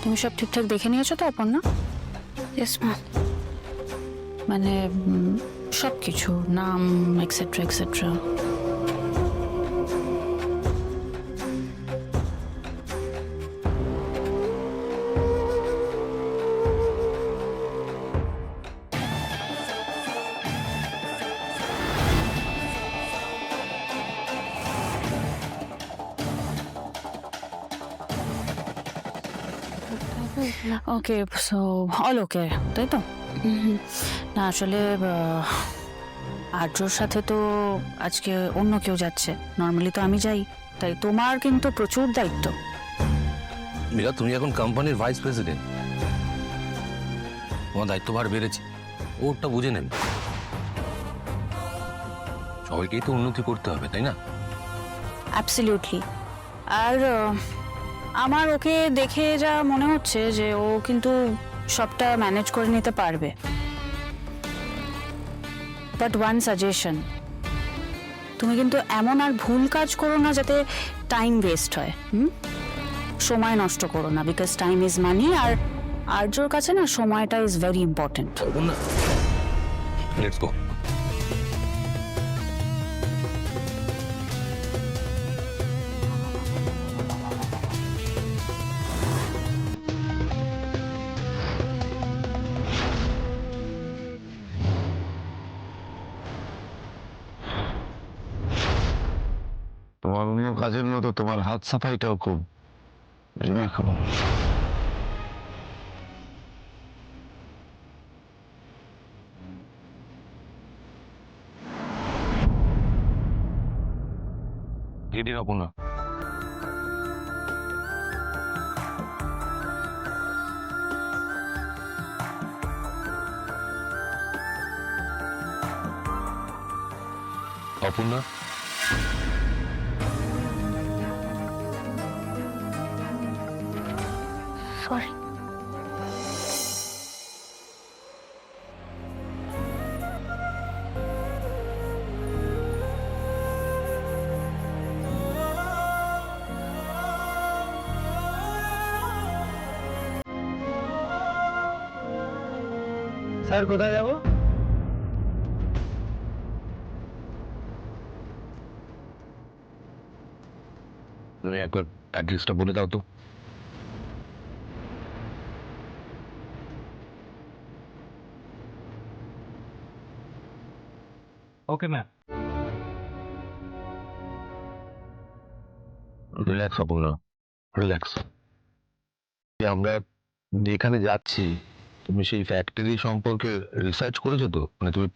তুমি সব ঠিকঠাক দেখে নিয়েছো তো অপর্ণা? Yes ma'am. মানে সব কিছু, নাম এক্সেট্রা এক্সেট্রা। ওকে, সো অল ওকে, তাই তো? না আসলে আর্যর সাথে তো আজকে অন্য কেউ যাচ্ছে, নর্মালি তো আমি যাই, তাই তোমার কিন্তু প্রচুর দায়িত্ব। মীরা, তুমি এখন কোম্পানির ভাইস প্রেসিডেন্ট, তোমার দায়িত্বভার বেড়েছে। ওটা বুঝে নেন, সবাইকেই তো উন্নতি করতে হবে, তাই না? অ্যাবসলিউটলি। আর আমার ওকে দেখে যা মনে হচ্ছে যে ও কিন্তু সবটা ম্যানেজ করে নিতে পারবে। বাট ওয়ান সাজেশন, তুমি কিন্তু এমন আর ভুল কাজ করো না যাতে টাইম ওয়েস্ট হয়। সময় নষ্ট করো না, বিকজ টাইম ইজ মানি। আর আর্যর কাছে না সময়টা is very important. Let's go. তোমার অন্য কাজের মতো তোমার হাত সাফাইটাও খুব দেখো। রেডি হবো না। অপর্ণা, সরি। স্যার কোথায় যাবো? তুমি একবার অ্যাড্রেসটা বলে দাও তো। Okay ma'am. Relax Aparna, relax. আমরা যেখানে যাচ্ছি, তুমি সেই ফ্যাক্টরি সম্পর্কে রিসার্চ করেছো তো? মানে তুমি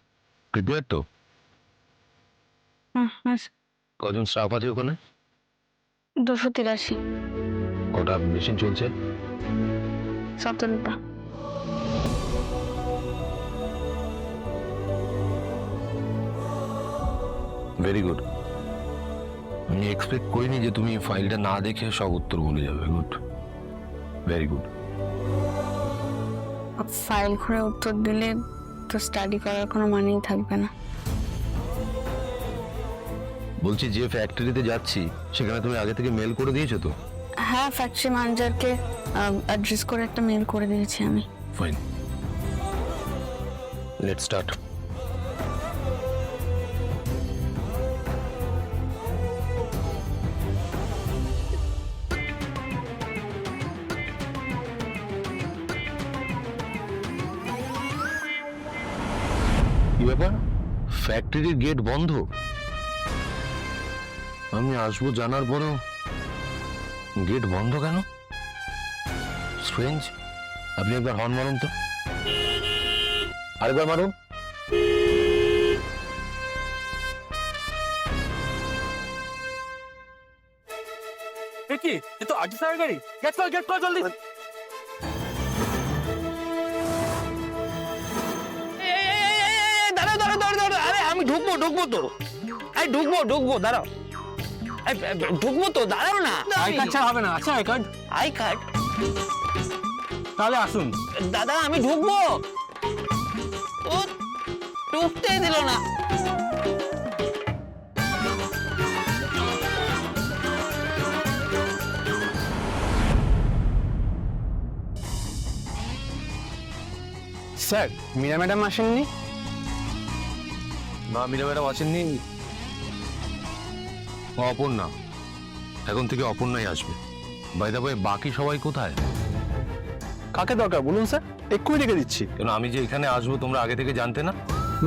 প্রিপেয়ার তো? কজন স্টাফ আছে ওখানে? 283। কটা মেশিন চলছে? 17টা। Very good. আমি এক্সপেক্ট করিনি যে তুমি ফাইলটা না দেখে সব উত্তর বলে যাবে। Good, very good. ফাইল খুঁড়ে উত্তর দিলে তো স্টাডি করার কোনো মানেই থাকবে না। বলছি, যে ফ্যাক্টরিতে যাচ্ছি সেখানে তুমি আগে থেকে মেল করে দিয়েছো তো? হ্যাঁ, ফ্যাক্টরি ম্যানেজারকে অ্যাড্রেস করে একটা মেল করে দিয়েছি আমি। Fine, let's start. কি ব্যাপার, ফ্যাক্টরির গেট বন্ধ? আমি আসবো জানার পরেও গেট বন্ধ কেন? স্ট্রেঞ্জ। আপনি একবার হর্ন মারুন তো, আরেকবার মারুন। কি এ তো আর্টিস্ট স্যারের গাড়ি। গেট কর জলদি। দাঁড়াও, আরে আমি ঢুকবো তো, আরে ঢুকবো দাঁড়াও, ঢুকবো তো, দাঁড়াও না। আই কার্ড ছাড়া হবে না। আচ্ছা, আই কার্ড তাহলে আসুন। দাদা আমি ঢুকবো, ও ঢুকতেই দিল না। স্যার মীরা ম্যাডাম আসেননি? না, মীরা ম্যাডাম আসেননি। অপর্ণা, এখন থেকে অপর্ণাই আসবে। বাই দ্য ওয়ে, বাকি সবাই কোথায়? কাকে দরকার বলুন স্যার, এক্ষুনি রেখে দিচ্ছি। কেন আমি যে এখানে আসবো তোমরা আগে থেকে জানতে না?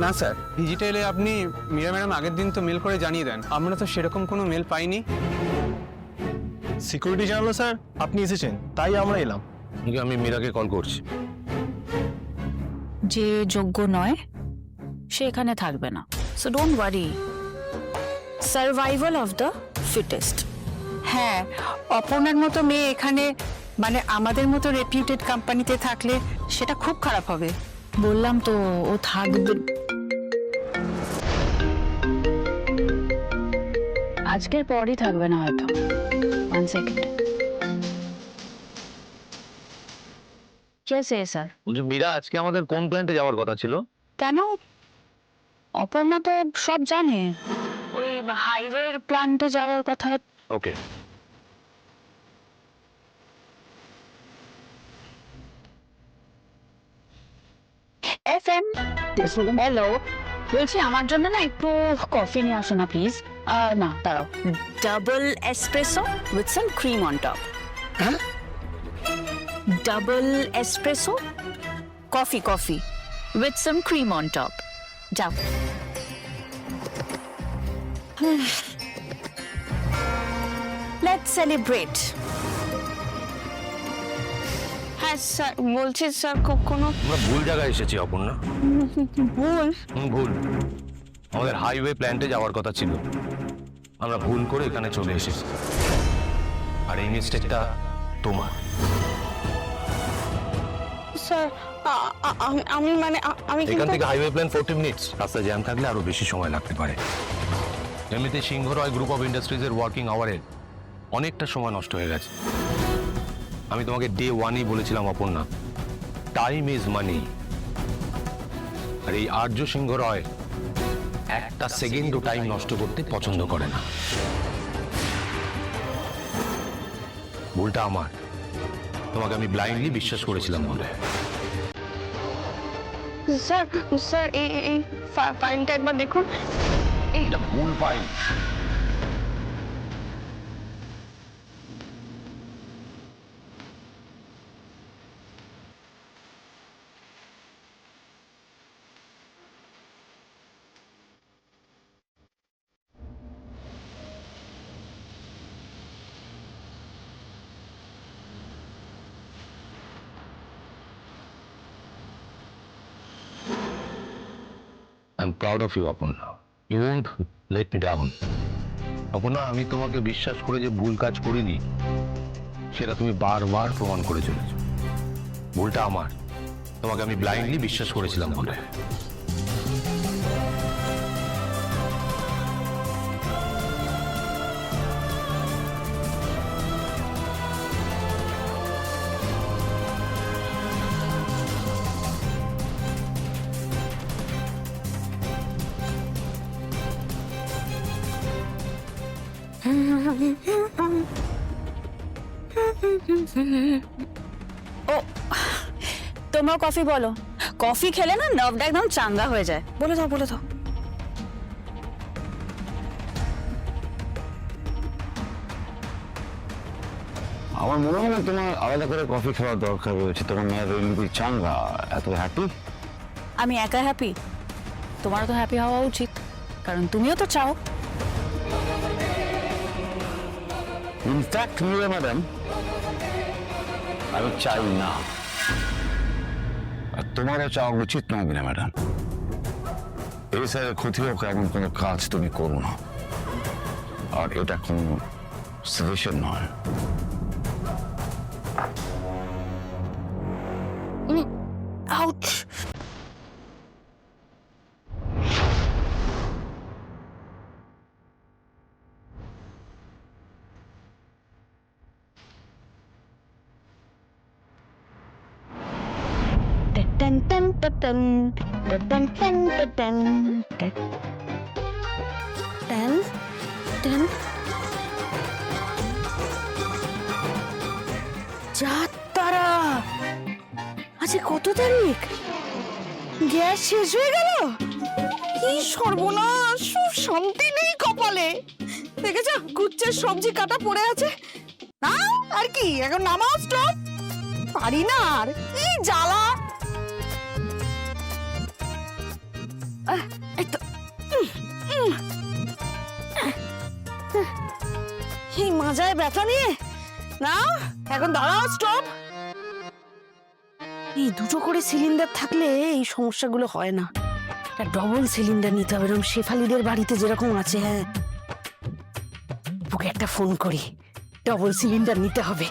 না স্যার, ডিজিটালে আপনি মীরা ম্যাডাম আগের দিন তো মেল করে জানিয়ে দেন, আমরা তো সেরকম কোনো মেল পাইনি। সিকিউরিটি জানালো স্যার আপনি এসেছেন, তাই আমরা এলাম। ঠিক, আমি মীরাকে কল করছি। যে যোগ্য নয় সে এখানে থাকবে না, so don't worry. Survival of the fittest. হ্যাঁ, অপর্ণার মতো মেয়ে এখানে মানে আমাদের মতো রেপিউটেড কোম্পানিতে থাকলে সেটা খুব খারাপ হবে। বললাম তো ও থাকবে। আজকের পরই থাকবে না হয়তো। 1 সেকেন্ড। কেসে স্যার? বলছি মীরা, আজকে আমাদের কোন প্ল্যান্টে যাওয়ার কথা ছিল? কেন? অপর্ণা তো সব জানে। ওই হাইওয়ের প্ল্যান্টে যাওয়ার কথা। ওকে। FM, হ্যালো, বলছি আমার জন্য না একটু কফি নিয়ে আসো না প্লিজ। না দাঁড়াও, double espresso with some cream on top. হ্যাঁ, double espresso coffee with some cream on top. যাও। Let's celebrate. হ্যাঁ স্যার, বলছি স্যার কোনো আমরা ভুল জায়গায় এসেছি অপর্ণা। ভুল? ভুল। আমাদের হাইওয়ে প্ল্যান্টে যাওয়ার কথা ছিল, আমরা ভুল করে এখানে চলে এসেছি। আর এই মিস্টেকটা তোমার। স্যার আমি মানে আমি এখান থেকে হাইওয়ে প্ল্যান 40 মিনিটস, রাস্তায় জ্যাম থাকলে আরো বেশি সময় লাগতে পারে। এমনিতে সিংহরায় গ্রুপ অফ ইন্ডাস্ট্রিজের ওয়ার্কিং আওয়ারে অনেকটা সময় নষ্ট হয়ে গেছে। আমি তোমাকে ডে 1-ই বলেছিলাম অপর্ণা, টাইম ইজ মানি। আর এই আর্য সিংহ রয় একটা সেকেন্ডও টাইম নষ্ট করতে পছন্দ করে না। ভুলটা আমার, তোমাকে আমি ব্লাইন্ডলি বিশ্বাস করেছিলাম বলে। স্যার স্যার এই ফাইলটা একবার দেখুন। এটা ভুল file. I'm proud of you, Aparna. You won't let me down. Aparna, আমি তোমাকে বিশ্বাস করে যে ভুল কাজ করিনি সেটা তুমি বারবার প্রমাণ করে চলেছো। ভুলটা আমার, তোমাকে আমি ব্লাইন্ডলি বিশ্বাস করেছিলাম বলে। ও, তোমরা কফি বলো। কফি খেলে না নার্ভটা একদম চাঙ্গা হয়ে যায়। বলে দাও। আমার মনে হয় না তোমার আলাদা করে কফি খাওয়ার দরকার রয়েছে। তোমার মেয়ের রিলি চাঙ্গা, এত হ্যাপি। আমি একা হ্যাপি? তোমারও তো হ্যাপি হওয়া উচিত, কারণ তুমিও তো চাও। ইনফ্যাক্ট মীরা ম্যাডাম, আমি চাই না, আর তোমারও চাওয়া উচিত নয় মীরা ম্যাডাম। এই স্যারের ক্ষতি হোক এমন কোনো কাজ তুমি করো না, আর এটা কোনো সাজেশন নয়। Ouch! Dun dun dun dun dun dun dun dun dun. Ten ten যাত্রা। আজকে কত তারিখ? গ্যাস শেষ হয়ে গেল? কি সর্বনাশ, শান্তি নেই কপালে। দেখেছো গুচ্ছের সবজি কাটা পড়ে আছে। না আর কি, এখন নামাও স্টপ। পারি না আর, কি জ্বালা। এই তো, এই মাজায় ব্যথা নিয়ে না, এখন দাঁড়াও স্টপ। এই দুটো করে সিলিন্ডার থাকলে এই সমস্যাগুলো হয় না। ডবল সিলিন্ডার নিতে হবে, এরকম শেফালিদের বাড়িতে যেরকম আছে। হ্যাঁ, ওকে একটা ফোন করি, ডবল সিলিন্ডার নিতে হবে।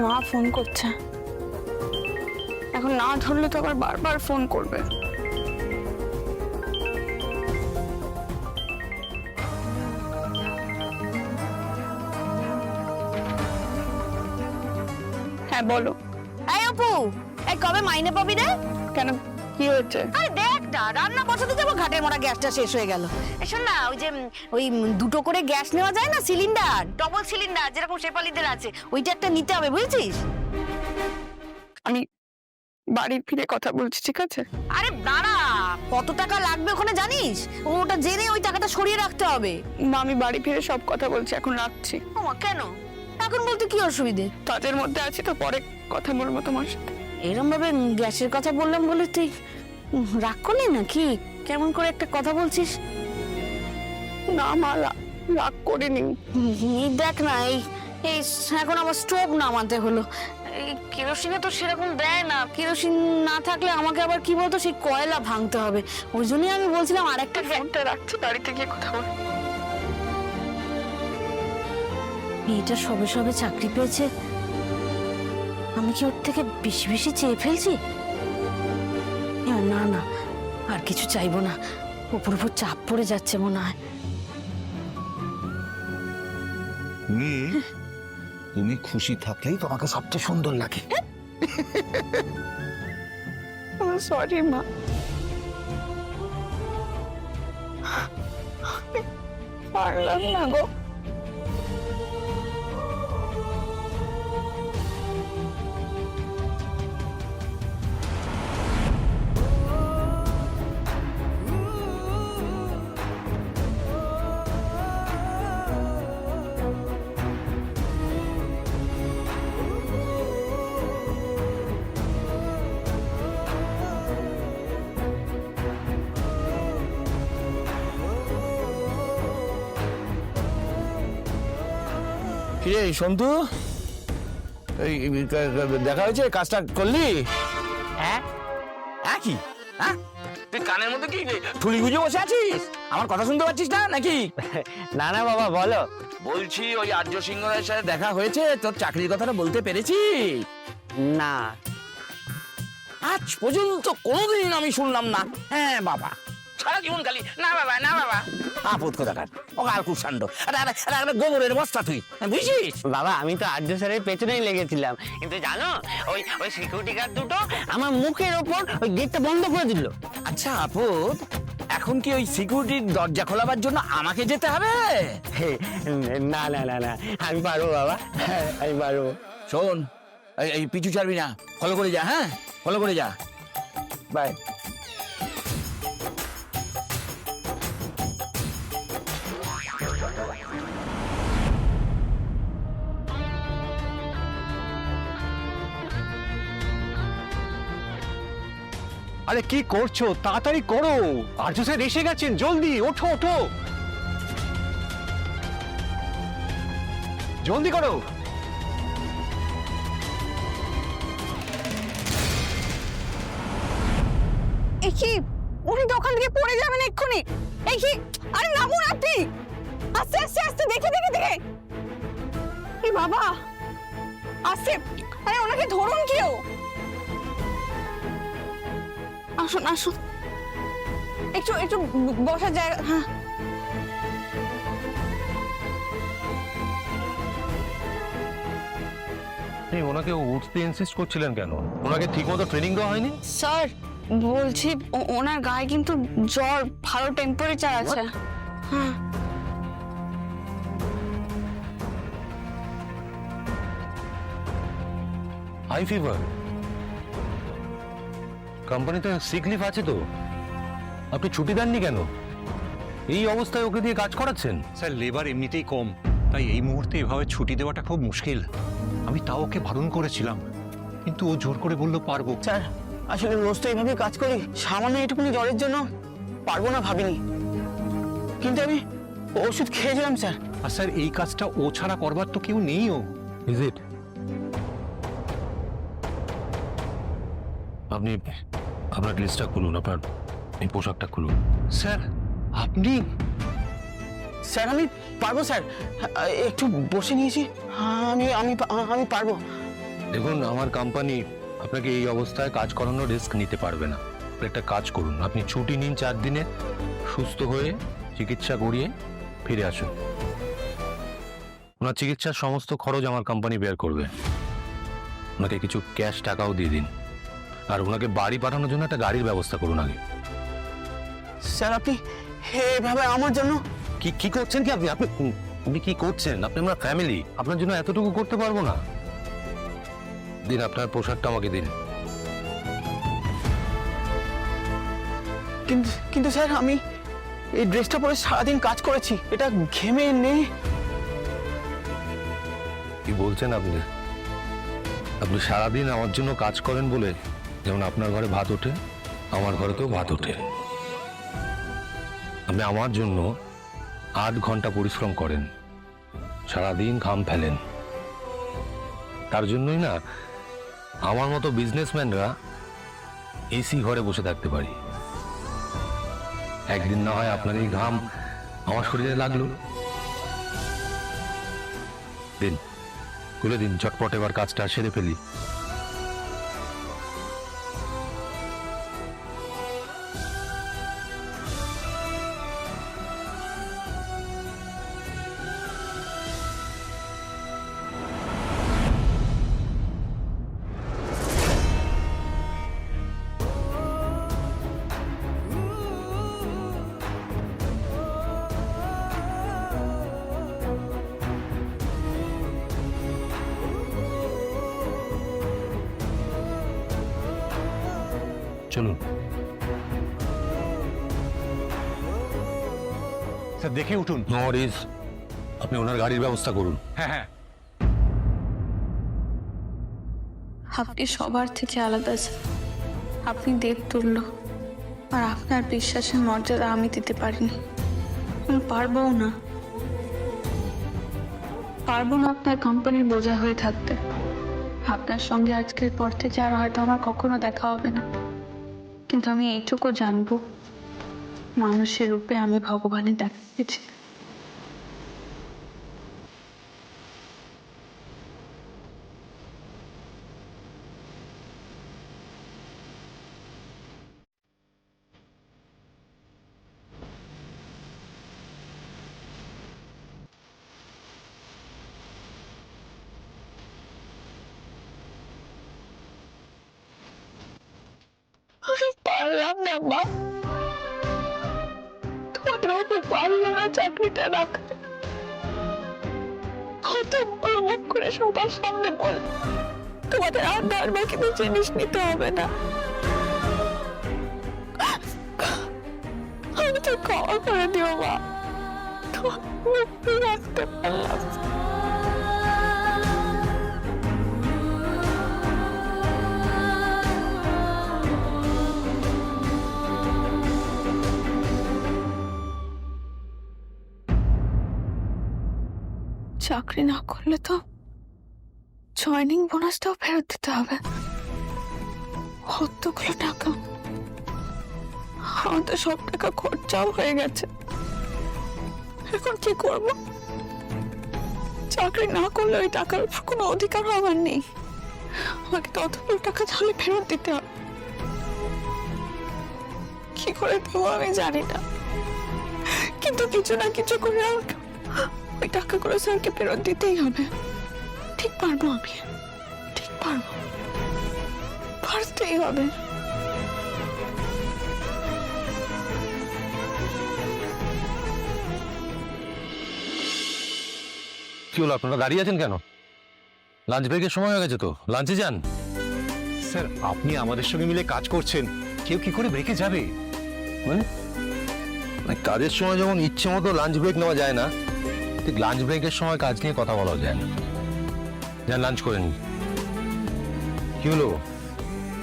মা ফোন করছে, এখন না ধরলে তো আবার বারবার ফোন করবে। হ্যাঁ বলো। এই অপু, এই কবে মাইনে পাবি রে? কেন, কি হয়েছে? আরে দেখ না, রান্না বসাতে যাবো, ঘাটের মোড়া গ্যাসটা শেষ হয়ে গেল। শোন না, ওই দুটো করে গ্যাস নেওয়া যায় না, সিলিন্ডার, ডবল সিলিন্ডার যেরকম শেফালিদের আছে, ওইটা একটা নিতে হবে, বুঝেছিস? আমি বাড়ি ফিরে কথা বলছি, ঠিক আছে? আরে দাঁড়া, কত টাকা লাগবে ওখানে জানিস? ওটা জেনে ওই টাকাটা সরিয়ে রাখতে হবে। মা, আমি বাড়ি ফিরে সব কথা বলছি, এখন রাখছি। ওমা, কেন এখন বলতে কি অসুবিধে? কাজের মধ্যে আছি তো, পরে কথা বলবো তোমার সাথে। এরকম ভাবে গ্যাসের কথা বললাম বলে তুই রাগ করলি নাকি? কেমন করে একটা কথা বলছিস? না মা, রাগ করিনি। এই দেখ না, এই এই এখন আবার স্টোভ নামাতে হলো। এই কেরোসিনে তো সেরকম দেয় না, কেরোসিন না থাকলে আমাকে আবার কি বলতো, সেই কয়লা ভাঙতে হবে। ওই জন্যই আমি বলছিলাম আরেকটা ফোনটা রাখছি, বাড়িতে গিয়ে কথা বল। মেয়েটা সবে সবে চাকরি পেয়েছে, আমি কি ওর থেকে বেশি বেশি চেয়ে ফেলছি? না না, আর কিছু চাইবো না, উপর উপর চাপ পড়ে যাচ্ছে মনে হয়। তুমি খুশি থাকলেই তোমাকে সবচেয়ে সুন্দর লাগে। সরি মা। পারলাম না গো। কিরে সন্তু, এই দেখা হয়েছে, কাজটা করলি? হ্যাঁ, কি হ্যাঁ, তুই কানের মধ্যে কি ঠুলি গুজে বসে আছিস? আমার কথা শুনতে পাচ্ছিস না নাকি? না না বাবা, বলো। বলছি ওই আর্য সিংহের সাথে দেখা হয়েছে, তোর চাকরির কথাটা বলতে পেরেছি? না, আজ পর্যন্ত কোনোদিন আমি শুনলাম না। হ্যাঁ বাবা, সারা জীবন খালি না বাবা না বাবা। আপদ কোথাকার, ও আর খুব সান্ড, গোবরের বস্তা তুই, বুঝছিস? বাবা আমি তো আর্য স্যারের পেছনেই লেগেছিলাম, কিন্তু জানো ওই ওই সিকিউরিটি গার্ড দুটো আমার মুখের ওপর ওই গেটটা বন্ধ করে দিল। আচ্ছা আপদ, এখন কি ওই সিকিউরিটির দরজা খোলাবার জন্য আমাকে যেতে হবে? না না না না, আমি পারবো বাবা, আমি পারবো। শোন, এই পিছু ছাড়বি না, ফলো করে যা। হ্যাঁ, ফলো করে যা, বাই। আরে কি করছো, তাড়াতাড়ি করো, আর্য স্যার এসে গেছেন, জলদি ওঠো ওঠো, জলদি করো। এই কি, উনি দোকান থেকে পড়ে যাবেন এক্ষুনি। এই কি, আরে নামুন আপনি, আস্তে আস্তে আস্তে, দেখে দেখে দেখে। এই বাবা, আস্তে, আরে ওনাকে ধরুন কেউ। আসুন আসুন, একটু একটু বসার জায়গা। হ্যাঁ, ওনাকে উঠতে ইনসিস্ট করছিলেন কেন? ওনাকে ঠিকমতো ট্রেনিং দেওয়া হয়নি? স্যার বলছি, ওনার গায়ে কিন্তু জ্বর, ভালো টেম্পারেচার আছে। হ্যাঁ, হাই ফিভার। কোম্পানিতে সিক লিভ আছে তো, আপনি ছুটি দেননি কেন? এই অবস্থায় ওকে দিয়ে কাজ করাচ্ছেন? স্যার লেবার এমনিতেই কম, তাই এই মুহূর্তে এভাবে ছুটি দেওয়াটা খুব মুশকিল। আমি তাও ওকে বারণ করেছিলাম, কিন্তু ও জোর করে বললো পারবো। স্যার আসলে রোজ তো এইভাবে কাজ করি, সামান্য এটুকুনি জ্বরের জন্য পারবো না ভাবিনি, কিন্তু আমি ওষুধ খেয়েছিলাম স্যার। আর স্যার এই কাজটা ও ছাড়া করবার তো কেউ নেই। ও ইজ ইট? আপনি আপনার ড্রেসটা খুলুন, আপনার এই পোশাকটা খুলুন। স্যার আপনি? স্যার আমি পারবো স্যার, একটু বসে নিয়েছি, আমি আমি আমি পারবো। দেখুন, আমার কোম্পানি আপনাকে এই অবস্থায় কাজ করানোর রিস্ক নিতে পারবে না। একটা কাজ করুন, আপনি ছুটি নিন 4 দিনে, সুস্থ হয়ে চিকিৎসা করিয়ে ফিরে আসুন। ওনার চিকিৎসার সমস্ত খরচ আমার কোম্পানি বের করবে। ওনাকে কিছু ক্যাশ টাকাও দিয়ে দিন, আর ওনাকে বাড়ি পাঠানোর জন্য একটা গাড়ির ব্যবস্থা করুন আগে। স্যার আপনি এভাবে আমার জন্য কি কি করছেন কি আপনি? আপনি আপনি কি করছেন? আপনি আমার ফ্যামিলি, আপনার জন্য এতটুকু করতে পারবো না? দিন আপনার পোশাকটা আমাকে দিন। কিন্তু কিন্তু স্যার আমি এই ড্রেসটা পরে সারাদিন কাজ করেছি, এটা ঘেমে নেই। কি বলছেন আপনি? আপনি সারাদিন আমার জন্য কাজ করেন বলে যেমন আপনার ঘরে ভাত ওঠে, আমার ঘরেতেও ভাত ওঠে। আপনি আমার জন্য 8 ঘন্টা পরিশ্রম করেন, সারাদিন ঘাম ফেলেন। তার জন্যই না আমার মতো বিজনেসম্যানরা এসি ঘরে বসে থাকতে পারি। একদিন না হয় আপনার এই ঘাম আমার শরীরে লাগলো। দিন, খুলে দিন, ঝটপট এবার কাজটা সেরে ফেলি। চলুন। স্যার দেখে উঠুন। নো ওয়ারিজ, আপনি ওনার গাড়ির ব্যবস্থা করুন। হ্যাঁ হ্যাঁ। আপনি সবার থেকে আলাদা স্যার। আপনি দেবতুল্য, আর আপনার বিশ্বাসের মর্যাদা আমি দিতে পারিনি, আমি পারবও না। পারবো না আপনার কোম্পানির বোঝা হয়ে থাকতে। আপনার সঙ্গে আজকের পর থেকে আর হয়তো আমার কখনো দেখা হবে না, কিন্তু আমি এইটুকু জানবো, মানুষের রূপে আমি ভগবানের দেখা পেয়েছি। পারলাম না মা, তোমাদের ওপর পারলাম না চাকরিটা রাখতে। কত বড় মুখ করে সবার সামনে বল তোমাদের আর বারবার কিন্তু জিনিস নিতে হবে না। আমি তো ক্ষমা করে দিও মা, তোমার মুক্তি রাখতে পারলাম। চাকরি না করলে তো জয়েনিং বোনাসটাও ফেরত দিতে হবে। কতগুলো টাকা, আমার তো সব টাকা খরচাও হয়ে গেছে। এখন কি করব? চাকরি না করলে ওই টাকার উপর কোনো অধিকার আমার নেই। আমাকে তো অতগুলো টাকা তাহলে ফেরত দিতে হবে। কি করে দেবো আমি জানি না, কিন্তু কিছু না কিছু করে আমাকে ওই টাকাগুলো স্যারকে ফেরত দিতেই হবে। ঠিক পারবো আমি, ঠিক পারবো, পারতেই হবে। কি হলো, আপনারা দাঁড়িয়ে আছেন কেন? লাঞ্চ ব্রেকের সময় হয়ে গেছে তো, লাঞ্চে যান। স্যার আপনি আমাদের সঙ্গে মিলে কাজ করছেন, কেউ কি করে ব্রেকে যাবে? মানে মানে কাজের সময় যেমন ইচ্ছে মতো লাঞ্চ ব্রেক নেওয়া যায় না, ঠিক লাঞ্চ ব্রেকের সময় কাজ নিয়ে কথা বলা যায় না। যান লাঞ্চ করে নিন। কি হলো,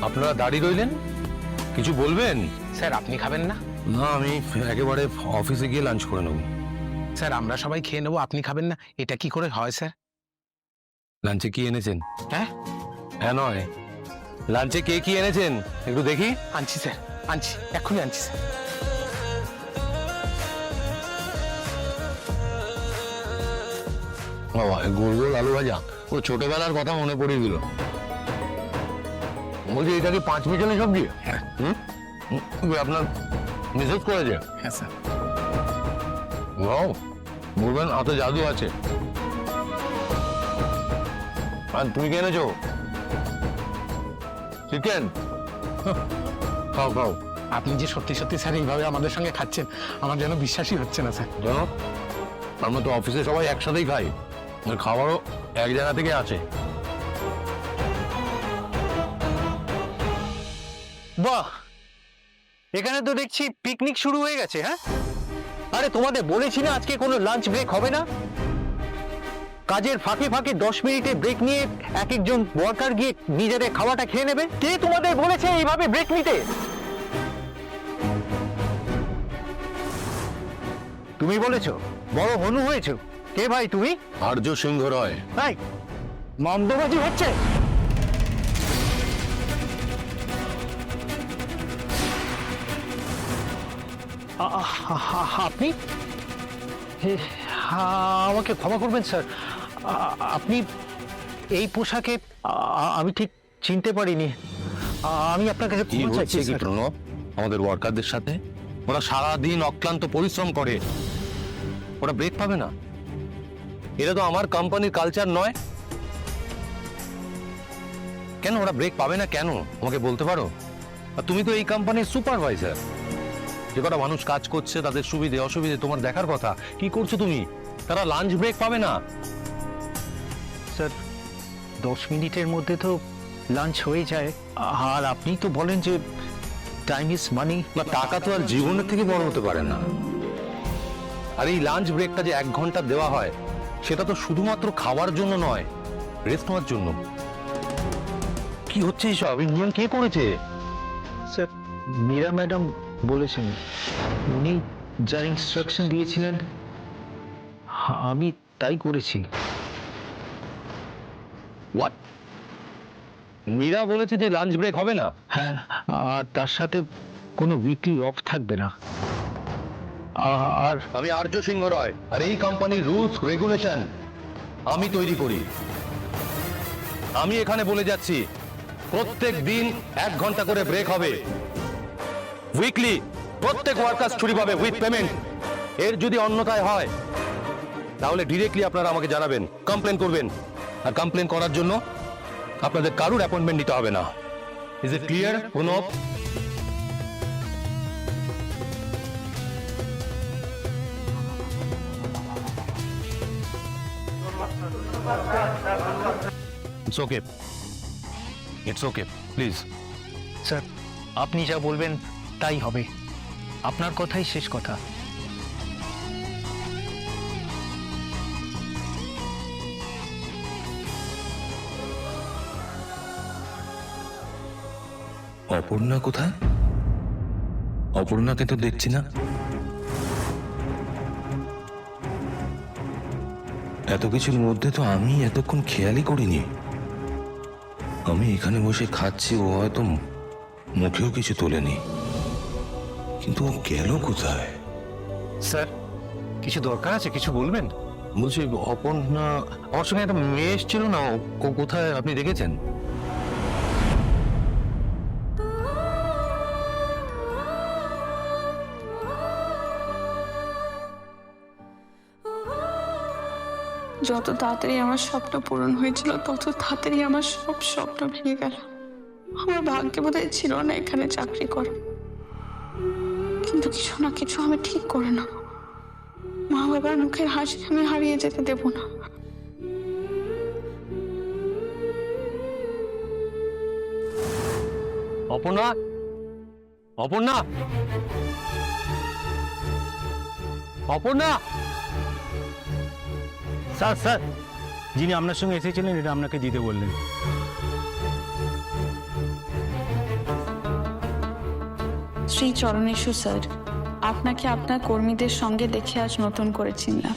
আপনারা দাঁড়িয়ে রইলেন, কিছু বলবেন? স্যার আপনি খাবেন না? না, আমি একেবারে অফিসে গিয়ে লাঞ্চ করে নেব। স্যার আমরা সবাই খেয়ে নেবো, আপনি খাবেন না? এটা কি করে হয় স্যার? লাঞ্চে কি এনেছেন? হ্যাঁ হ্যাঁ নয়, লাঞ্চে কে কি এনেছেন একটু দেখি। আনছি স্যার, আনছি, এক্ষুনি আনছি স্যার। বাবা, গোল গোল আলু ভাজা, ও ছোটবেলার কথা মনে পড়ে দিল। বলছি এটা কি 5 মিশালি সবজি? হুম? আপনার মিসেস করেছে? হ্যাঁ স্যার। ওয়াও, বলবেন হাতে জাদু আছে। আর তুমি কি এনেছো? চিকেন? খাও খাও। আপনি যে সত্যি সত্যি স্যার এইভাবে আমাদের সঙ্গে খাচ্ছেন, আমার যেন বিশ্বাসই হচ্ছে না স্যার। জানো, আমরা তো অফিসে সবাই একসাথেই খাই, আর খাবারও এক জায়গা থেকে আছে। বাহ, এখানে তো দেখছি পিকনিক শুরু হয়ে গেছে। হ্যাঁ, আরে তোমাদের বলেছি না আজকে কোনো লাঞ্চ ব্রেক হবে না? কাজের ফাঁকে ফাঁকে 10 মিনিটে ব্রেক নিয়ে এক একজন ওয়ার্কার গিয়ে নিজেদের খাওয়াটা খেয়ে নেবে। কে তোমাদের বলেছে এইভাবে ব্রেক নিতে? তুমি বলেছো? বড় হনু হয়েছো? কে ভাই তুমি? আর্য সিংহ রয়। ভাই মন্দবাজি হচ্ছে। আপনি আমাকে ক্ষমা করবেন স্যার, আপনি এই পোশাকে আমি ঠিক চিনতে পারিনি। আমি আপনার কাছে কি ক্ষমা হচ্ছে চাইছি কি স্যার। প্রণব আমাদের ওয়ার্কারদের সাথে? ওরা সারাদিন অক্লান্ত পরিশ্রম করে, ওরা ব্রেক পাবে না? এটা তো আমার কোম্পানির কালচার নয়। কেন ওরা ব্রেক পাবে না কেন, আমাকে বলতে পারো? আর তুমি তো এই কোম্পানির সুপারভাইজার, যে কটা মানুষ কাজ করছে তাদের সুবিধে অসুবিধে তোমার দেখার কথা। কি করছো তুমি? তারা লাঞ্চ ব্রেক পাবে না। স্যার 10 মিনিটের মধ্যে তো লাঞ্চ হয়ে যায়, আর আপনি তো বলেন যে টাইম ইজ মানি। না, টাকা তো আর জীবনের থেকে বড় হতে পারে না। আর এই লাঞ্চ ব্রেকটা যে 1 ঘন্টা দেওয়া হয়, সেটা তো শুধুমাত্র খাওয়ার জন্য নয়, রেস্ট নেওয়ার জন্য। কি হচ্ছে এইসব? এই নিয়ম কে করেছে? স্যার মীরা ম্যাডাম বলেছেন, উনি যা ইনস্ট্রাকশন দিয়েছিলেন আমি তাই করেছি। হোয়াট? মীরা বলেছে যে লাঞ্চ ব্রেক হবে না? হ্যাঁ, আর তার সাথে কোনো উইকলি অফ থাকবে না। আর আমি আর্য সিংহ রয়, আর এই কোম্পানির রুলস রেগুলেশন আমি তৈরি করি। আমি এখানে বলে যাচ্ছি, প্রত্যেক দিন 1 ঘন্টা করে ব্রেক হবে। উইকলি প্রত্যেক ওয়ার্কার্স ছুটি পাবে উইথ পেমেন্ট। এর যদি অন্যথায় হয় তাহলে ডিরেক্টলি আপনারা আমাকে জানাবেন, কমপ্লেন করবেন। আর কমপ্লেন করার জন্য আপনাদের কারুর অ্যাপয়েন্টমেন্ট নিতে হবে না। Is it clear Pranab? It's okay. It's okay. Please. Sir আপনি যা বলবেন তাই হবে, আপনার কথাই শেষ কথা। অপর্ণা কোথায়? অপর্ণাকে তো দেখছি না। এত কিছুর মধ্যে তো আমি এতক্ষণ খেয়ালই করিনি। আমি এখানে বসে খাচ্ছি, ও হয়তো মুখেও কিছু তোলেনি, কিন্তু ও গেল কোথায়? স্যার কিছু দরকার আছে, কিছু বলবেন? বলছি অপর্ণা, আমার সঙ্গে একটা মেয়ে এসেছিল না, ও কোথায় আপনি দেখেছেন? যত তাড়াতাড়ি আমার স্বপ্ন পূরণ হয়েছিল তত তাড়াতাড়ি আমার সব স্বপ্ন ভেঙে গেল। আমার ভাগ্যে বোধহয় ছিল না এখানে চাকরি করা, কিন্তু কিছু না কিছু আমি ঠিক করে নেব। মা বাবার মুখের হাসি আমি হারিয়ে যেতে দেব না। অপর্ণা, অপর্ণা, অপর্ণা। স্যার স্যার, যিনি আপনার সঙ্গে এসেছিলেন এটা আপনাকে দিতে বললেন। শ্রী চরণেশ্বর স্যার, আপনাকে আপনার কর্মীদের সঙ্গে দেখে আজ নতুন করে চিনলাম।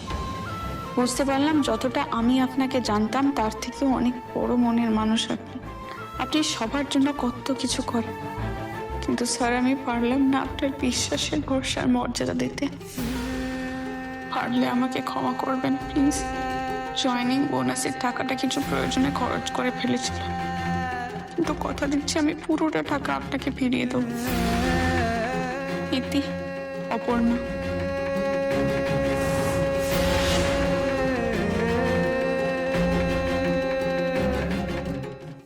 বুঝতে পারলাম যতটা আমি আপনাকে জানতাম তার থেকেও অনেক বড় মনের মানুষ আপনি। আপনি সবার জন্য কত কিছু করেন, কিন্তু স্যার আমি পারলাম না আপনার বিশ্বাসের ভরসার মর্যাদা দিতে। পারলে আমাকে ক্ষমা করবেন প্লিজ। জয়েনিং বোনাসের টাকাটা কিছু প্রয়োজনে খরচ করে ফেলেছিলাম, কিন্তু কথা দিচ্ছি আমি পুরোটা টাকা আপনাকে ফিরিয়ে দেবো। ইতি, অপর্ণা।